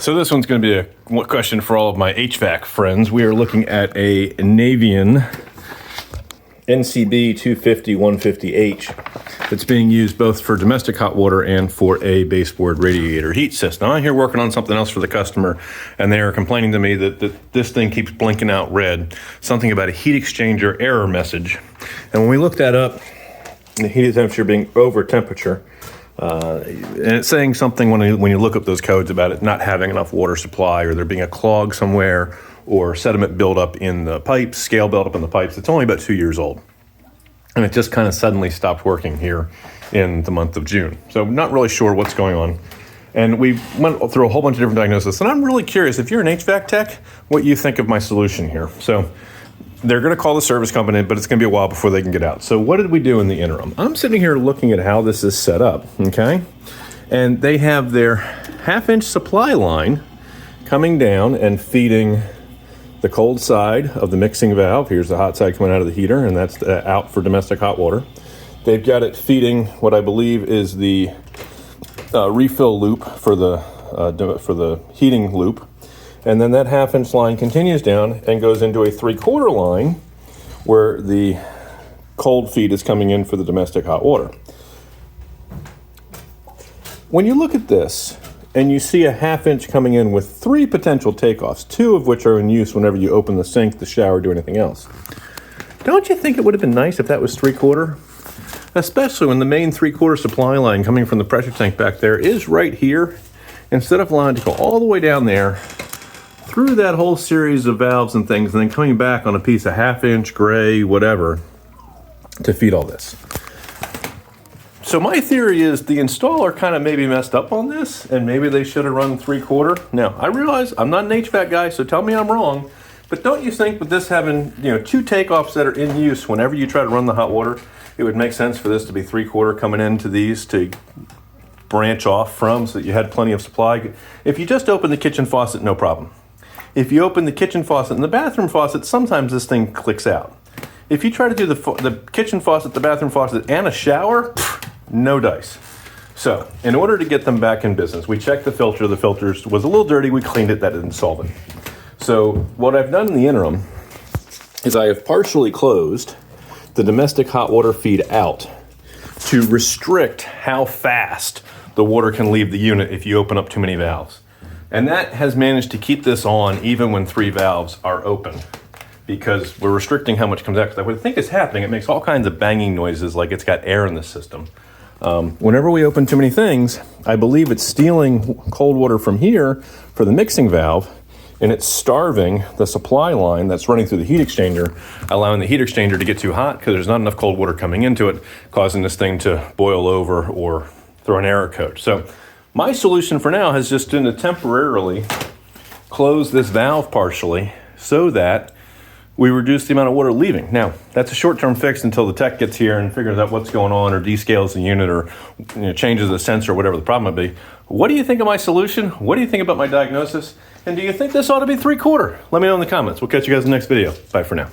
So this one's going to be a question for all of my HVAC friends. We are looking at a Navien NCB-250 150H that's being used both for domestic hot water and for a baseboard radiator heat system. I'm here working on something else for the customer, and they are complaining to me that this thing keeps blinking out red, something about a heat exchanger error message. And when we looked that up, the heat temperature being over temperature, and it's saying something when you look up those codes about it not having enough water supply, or there being a clog somewhere, or sediment buildup in the pipes, scale buildup in the pipes. It's only about 2 years old. And it just kind of suddenly stopped working here in the month of June. So not really sure what's going on. And we went through a whole bunch of different diagnoses. And I'm really curious, if you're an HVAC tech, what you think of my solution here. So they're going to call the service company, but it's going to be a while before they can get out. So what did we do in the interim? I'm sitting here looking at how this is set up, okay? And they have their half-inch supply line coming down and feeding the cold side of the mixing valve. Here's the hot side coming out of the heater, and that's out for domestic hot water. They've got it feeding what I believe is the refill loop for the heating loop. And then that half-inch line continues down and goes into a 3/4 line where the cold feed is coming in for the domestic hot water. When you look at this and you see a half-inch coming in with 3 potential takeoffs, 2 of which are in use whenever you open the sink, the shower, do anything else, don't you think it would have been nice if that was 3/4? Especially when the main 3/4 supply line coming from the pressure tank back there is right here, instead of allowing it to go all the way down there through that whole series of valves and things, and then coming back on a piece of half-inch, gray, whatever, to feed all this. So my theory is the installer kind of maybe messed up on this, and maybe they should have run 3/4. Now, I realize I'm not an HVAC guy, so tell me I'm wrong, but don't you think with this having 2 takeoffs that are in use whenever you try to run the hot water, it would make sense for this to be 3/4 coming into these to branch off from, so that you had plenty of supply? If you just open the kitchen faucet, no problem. If you open the kitchen faucet and the bathroom faucet, sometimes this thing clicks out. If you try to do the kitchen faucet, the bathroom faucet, and a shower, no dice. So, in order to get them back in business, we checked the filter. The filter was a little dirty. We cleaned it. That didn't solve it. So, what I've done in the interim is I have partially closed the domestic hot water feed out to restrict how fast the water can leave the unit if you open up too many valves. And that has managed to keep this on even when 3 valves are open, because we're restricting how much comes out. Because what I think is happening, it makes all kinds of banging noises like it's got air in the system. Whenever we open too many things, I believe it's stealing cold water from here for the mixing valve, and it's starving the supply line that's running through the heat exchanger, allowing the heat exchanger to get too hot because there's not enough cold water coming into it, causing this thing to boil over or throw an error code. So my solution for now has just been to temporarily close this valve partially so that we reduce the amount of water leaving. Now, that's a short-term fix until the tech gets here and figures out what's going on, or descales the unit, or changes the sensor, or whatever the problem might be. What do you think of my solution? What do you think about my diagnosis? And do you think this ought to be 3/4? Let me know in the comments. We'll catch you guys in the next video. Bye for now.